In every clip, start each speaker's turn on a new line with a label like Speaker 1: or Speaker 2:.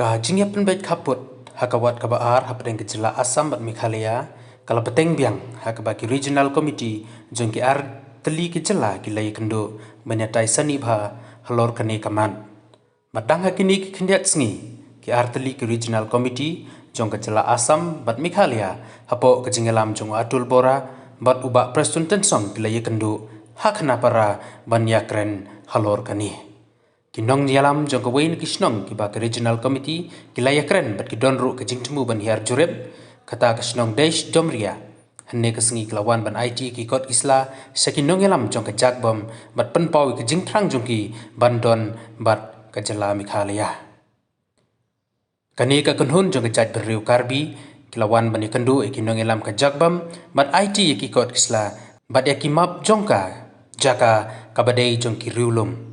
Speaker 1: Ka jingya penbait kaput hakawat kabaar hapdeng kejela Assam bat Meghalaya kala beteng biang hakabaki regional committee jongki ar teli kejela kilai kendo menyatai sani bha halor kane kaman madang hakini ki khendiat sngi ki ar teli ki regional committee jong kejela Assam bat Meghalaya hapo kejingelam jong atul bora bat ubak prestun tensong kilai kendo hakna para banyakren halor kane Kinong nialam jong kawain ki shnong ki ba regional committee ki layakren bat ki donru ke jingtemu ban hiar jureb kata ke shnong Desh Domreah henne ke sengi kelawan ban IT ki kot isla sakinong nialam jong ke jagbom bat penpau ke jing Thrang jong ki bandon bat ke jela Meghalaya kani ka kunhun jong ke jat beriu karbi kelawan ban ikendu kinong nialam ke jagbom bat IT ki kot isla bat yakimap jongka jaka kabadai jong ki riulum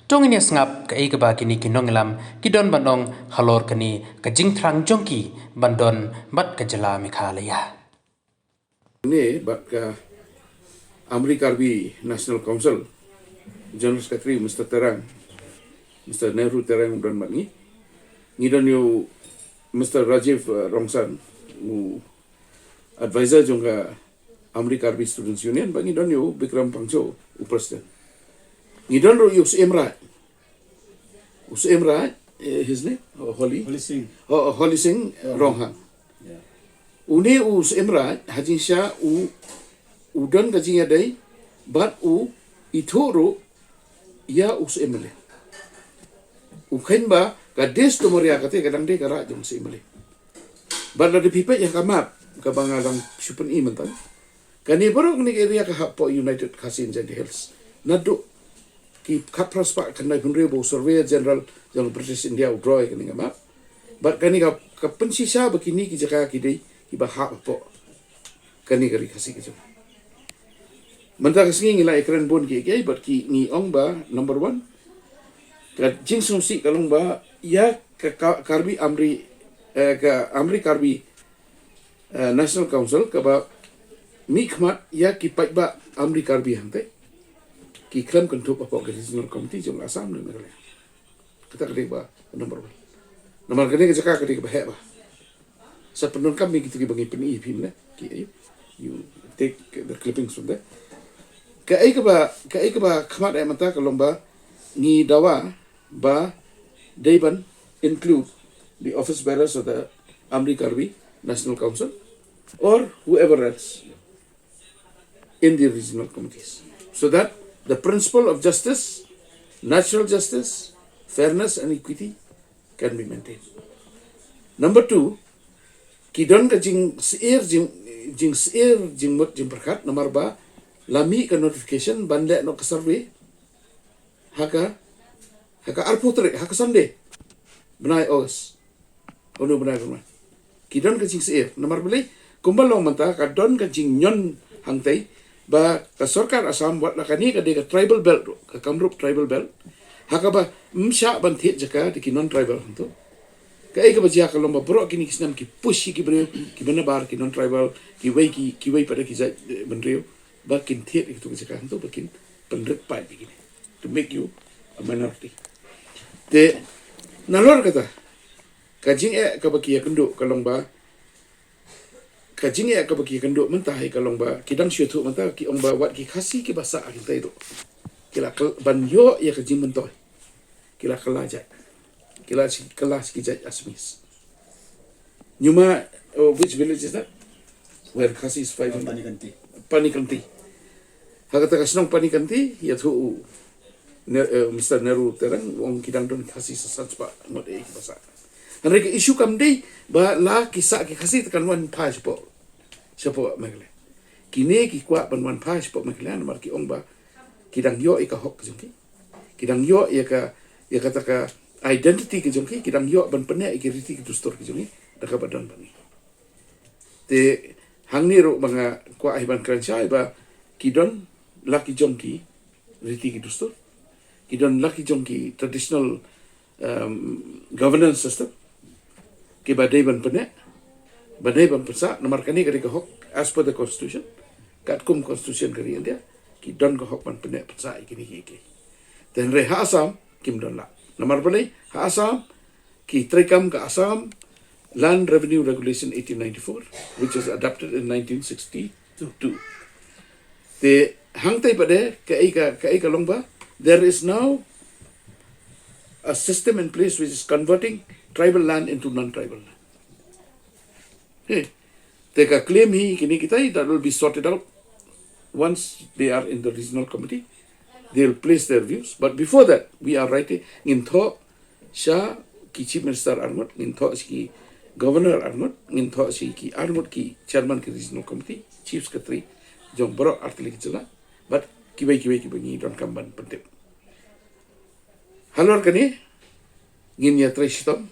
Speaker 1: Tong ini sengap ke ba kini kinong lam kidon bandong halor kini ke jing Thrang jongki bandon bat ke jela Meghalaya.
Speaker 2: Ini bat ke Amerika National Council General Secretary Mr. Thrang, Mr. Nehru Thrang dan bat ni ngidon yo Mr. Rajiv Rongsan advisor jongka Amerika Students Union bat ngidon yo Bikram Pangcho President. Ngidon ro Us Emrat, his name? Holy Singh. Holy Singh, Ronghang. Uni Us Emrat, Hajin Shah, Udon Gajing Adai, but Itoro, Ya Us Emile. Ukenba, Desh Domreah kate kadang de karak jong si Emile. But the people yang kamap, kabangalang super imentan. Kani borok ni area kahapo United Casin and Hills. Nado ki kapras pak kanai penrebo surveyor general yang British India udroy kani ngama but kani ka pensisa begini ki jaka ki dei ki bahak po kani kari kasih ke jom menta kesengi ngila ekran bon ki ke but ki ni ong ba number 1 ka jing sumsi kalong ba ya karbi amri karbi National Council ka ba mikmat ya ki pai ba amri karbi hangte ki klaim kentup apa regional committee jom Assam ni Meghalaya. Kita kena ba nomor 1. Nomor kena kita kena ba heba. Sa penun kami kita bagi peni film ne ki you take the clippings from there. Ka ai ka ba khamat ai mata ka lomba ni dawa ba Deban include the office bearers of the Amerika National Council or whoever else in the regional committees so that the principle of justice, natural justice, fairness and equity can be maintained. Number 2, kidon ka jing mut jing perkat nomor ba lami ka notification bande no ka survey haka arputre haka sande benai os ono benai kidon ka jing seir nomor beli kumbalong manta ka don ka jing nyon hangtai ba ka sarkar Assam buat lakani ka de ka tribal belt ka Kamrup tribal belt haka ba msha ban thit jaka de ki non tribal hantu ka ek ba jia ka lomba bro kini kisnam ki push ki bre ki bana bar ki non tribal ki wei pada ki jai benreu ba kin thit itu jaka hantu ba kin pendret pai begini to make you a minority de nalor kata ka jing ka ba ki kendo ka lomba kajing ya kabaki kendo mentah kalong ba kidang syutu mentah ki ong ba wat ki khasi ki basa kita itu kila ban yo ya kajing mentoy kila kelajat kila kelas ki jat asmis nyuma which village is that where khasi is fighting panikanti hakata kasnong panikanti ya tu Mr. Nehru Thrang ong kidang don khasi sasat pa ngot ki basa Henry ke isu kam dei ba la kisah ki khasi tekan wan pa siapa Meghalaya kini ki kuat ban wan pa siapa Meghalaya nomor ki ong ba kidang yo ika hok jongki kidang yo ya kata ka identity ke jongki kidang yo ban pene ki riti ki dustur ki jongki daka badan bani te hangni ro banga kwa ban kranchai ba kidon laki jongki riti ki dustur kidon laki jongki traditional governance system ki badai ban pene badai ban persa nomor kani kari ka hok as per the constitution kat kum constitution kari India ki don ka hok ban pene persa ikini ki dan re ha Assam kim don la nomor bani ha Assam ki Trekam ka Assam Land Revenue Regulation 1894, which was adopted in 1962. The hangtai pade ka longba, there is now a system in place which is converting tribal land into non-tribal land. Okay. Take a claim kini kita that will be sorted out once they are in the regional committee. They will place their views. But before that, we are writing in tho Shah ki Chief Minister Armut, in tho ki Governor Armut, in tho ki Armut ki Chairman ki regional committee, Chief Secretary, jong borok artili kicila, but kibai ni don kamban pentip. Halor kani ngin ya treshitom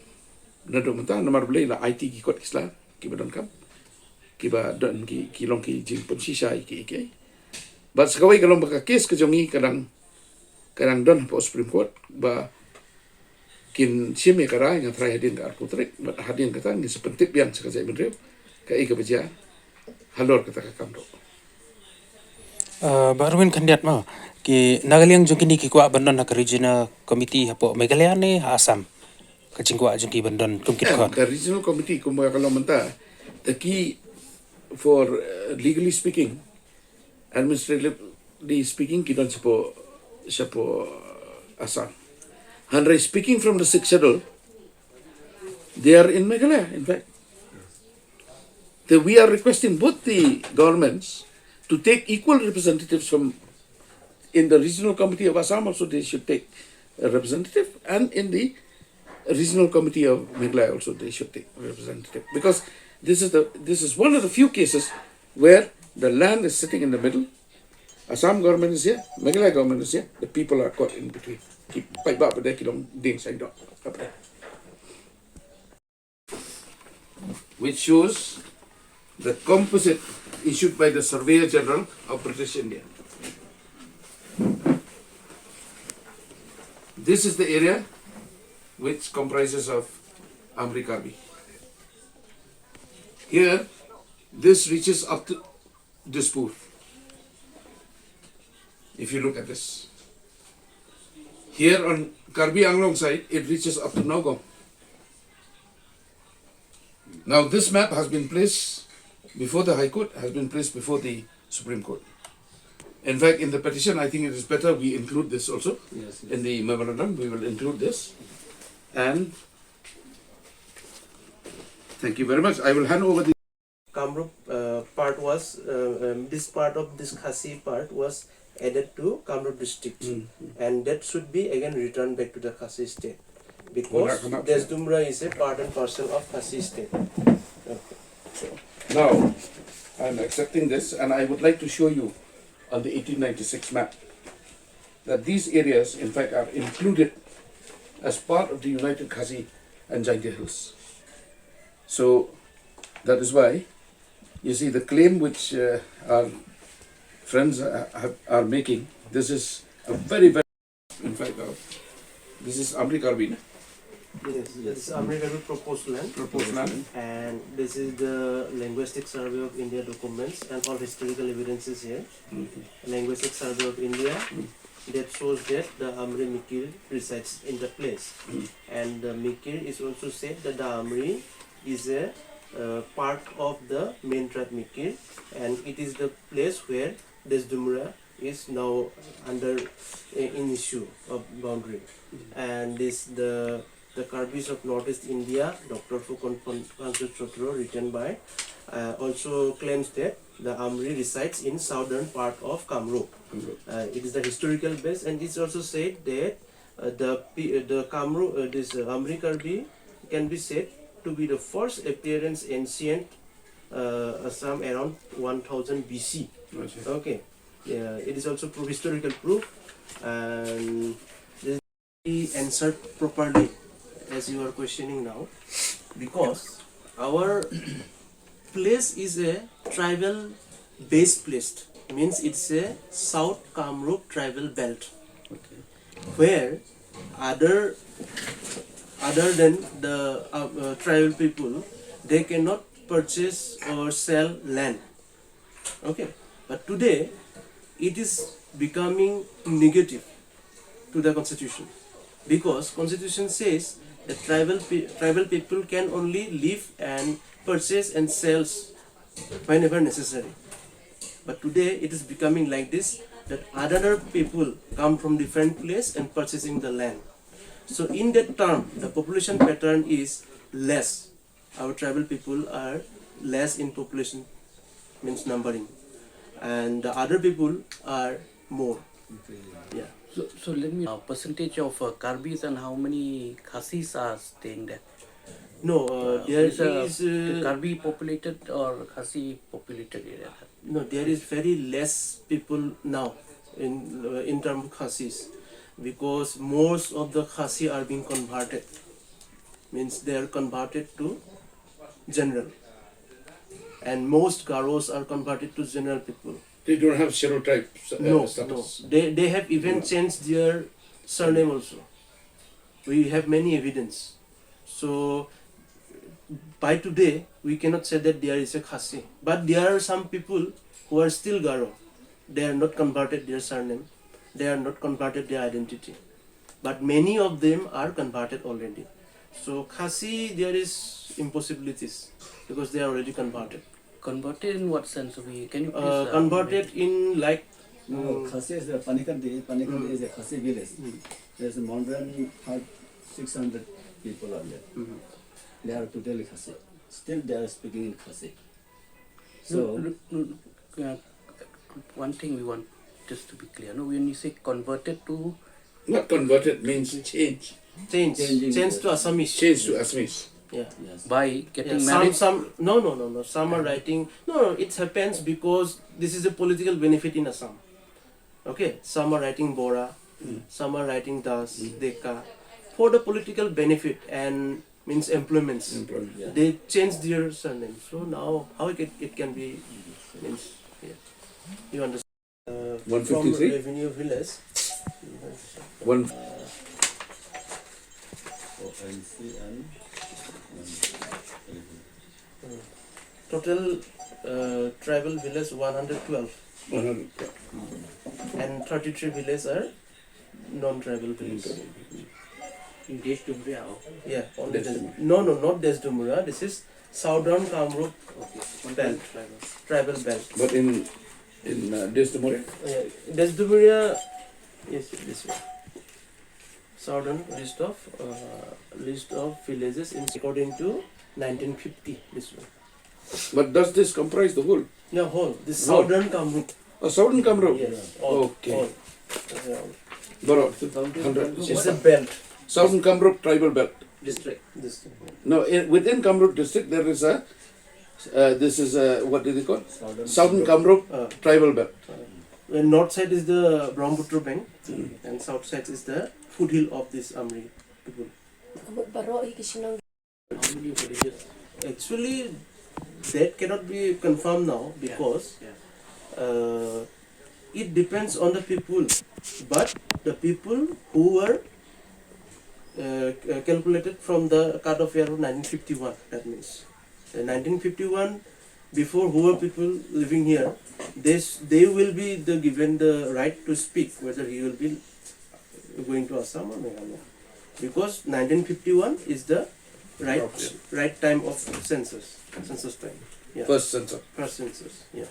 Speaker 2: nado menta nomor beli la IT ki kot isla ki badon kam kiba don ki long ki jing pun sisa ki but sekawai kalau baka kes ke jongi kadang don po Supreme Court ba kin sime kara yang try hadin ka arputrik but hadin kata ni sepentip yang sekajai benreu ka baja halor kata ka kamdo.
Speaker 1: Barwin kandiat mau ki nagaliang jungkini ki kwa bandon nak regional committee hapo Meghalaya ne Assam kacingkwa jungki bandon kumkit ko.
Speaker 2: The regional committee kumbaga kalau menta the key for legally speaking, administratively speaking, kita siapa Assam. And speaking from the sixth schedule, they are in Meghalaya. In fact, we are requesting both the governments to take equal representatives from in the regional committee of Assam. Also, they should take a representative, and in the regional committee of Meghalaya also they should take a representative, because this is one of the few cases where the land is sitting in the middle. Assam government is here, Meghalaya government is here, the people are caught in between. Which shows the composite issued by the Surveyor General of British India. This is the area which comprises of Amri Karbi. Here, this reaches up to Dispur. If you look at this. Here on Karbi Anglong side, it reaches up to Nogong. Now this map has been placed before the High Court, has been placed before the Supreme Court. In fact, in the petition, I think it is better we include this also. Yes. In the memorandum, we will include this. And thank you very much. I will hand over the
Speaker 3: Kamrup part was, this part of this Khasi part was added to Kamrup district. And that should be again returned back to the Khasi state. Because Desh Domreah is a part and parcel of Khasi state. Okay.
Speaker 2: Now, I am accepting this, and I would like to show you on the 1896 map that these areas, in fact, are included as part of the United Khasi and Jaintia Hills. So, that is why, you see, the claim which our friends are making, this is a very, very, in fact, this is Amri Karbi.
Speaker 3: Yes, this is Amri Karbi proposed land. And this is the Linguistic Survey of India documents and all historical evidences here. Linguistic Survey of India that shows that the Amri Mikir resides in the place. And the Mikir is also said that the Amri is a part of the main tribe Mikir, and it is the place where Desh Domreah is now under in issue of boundary. And this the Karbis of Northeast India, Dr. Fukon Chotro, written by, also claims that the Amri resides in southern part of Kamrup. It is the historical base, and it's also said that the Kamrup, this Amri Karbi can be said to be the first appearance ancient Assam around 1000 BC. Okay, it is also historical proof, and this is answered properly as you are questioning now, because our place is a tribal base place, means it's a South Kamrup tribal belt, where other than the tribal people, they cannot purchase or sell land. Okay, but today it is becoming negative to the constitution, because constitution says the tribal people can only live and purchase and sells whenever necessary. But today it is becoming like this, that other people come from different place and purchasing the land. So in that term, the population pattern is less. Our tribal people are less in population, means numbering, and the other people are more. Yeah.
Speaker 4: So let me percentage of Karbis and how many Khasis are staying there?
Speaker 3: No, there is
Speaker 4: Karbi populated or Khasi populated area?
Speaker 3: no, there is very less people now in terms of Khasis, because most of the Khasi are being converted. Means they are converted to general, and most Garos are converted to general people.
Speaker 2: They don't have stereotype
Speaker 3: No,
Speaker 2: status.
Speaker 3: no. They have even changed their surname also. We have many evidence. So by today we cannot say that there is a Khasi. But there are some people who are still Garo. They are not converted their surname. They are not converted their identity. But many of them are converted already. So Khasi, there is impossibilities because they are already converted.
Speaker 4: Converted in what sense? Can you please
Speaker 3: Converted in like
Speaker 5: No, Khasi is the Panikandi. Panikandi is a Khasi village. There's more than 600 people are there. They are totally Khasi. Still they are speaking in Khasi. So,
Speaker 4: one thing we want just to be clear. No, when you say converted to
Speaker 2: Not converted means change.
Speaker 3: change
Speaker 5: Changing
Speaker 3: to Assamese.
Speaker 2: Change to Assamese.
Speaker 3: Yeah.
Speaker 5: yes.
Speaker 4: by getting
Speaker 3: Yeah,
Speaker 4: married.
Speaker 3: no. Some are writing. No, it happens because this is a political benefit in Assam. Okay, some are writing Bora, some are writing Das, Deka, for the political benefit and means employments.
Speaker 2: Employment.
Speaker 5: Yeah.
Speaker 3: They change their surname. So now how it can be means you understand. From
Speaker 2: 153?
Speaker 3: revenue village.
Speaker 2: One.
Speaker 5: ONC and
Speaker 3: Total tribal village 112
Speaker 2: 100.
Speaker 3: and 33 villages are non-tribal villages.
Speaker 4: Desh Domreah.
Speaker 3: Yeah, only
Speaker 2: Desh Domreah.
Speaker 3: no, not Desh Domreah. This is Southern Kamrup belt, tribal belt.
Speaker 2: But in Desh Domreah,
Speaker 3: Desh Domreah is this way. Southern list of villages in according to 1950. This one.
Speaker 2: but does this comprise the whole?
Speaker 3: No, whole. This
Speaker 2: Whole.
Speaker 3: Southern Kamrup.
Speaker 2: Southern Kamrup?
Speaker 3: Yes. All,
Speaker 2: Okay.
Speaker 3: all. That's all.
Speaker 2: Baro, 100.
Speaker 3: It's a belt
Speaker 2: Southern Kamrup tribal belt.
Speaker 3: district. District.
Speaker 2: No, within Kamrup district there is a, this is a, what do they call? Southern Kamrup tribal belt.
Speaker 3: The north side is the Brahmaputra bank, and south side is the foothill of this Amri people.
Speaker 4: How many villages?
Speaker 3: Actually, that cannot be confirmed now because it depends on the people. But the people who were calculated from the cut-off year of 1951, that means 1951, before who were people living here, they will be given the right to speak whether he will be going to Assam or Meghalaya, because 1951 is the right time of census time. Yeah.
Speaker 2: First census.
Speaker 3: First census. Yeah.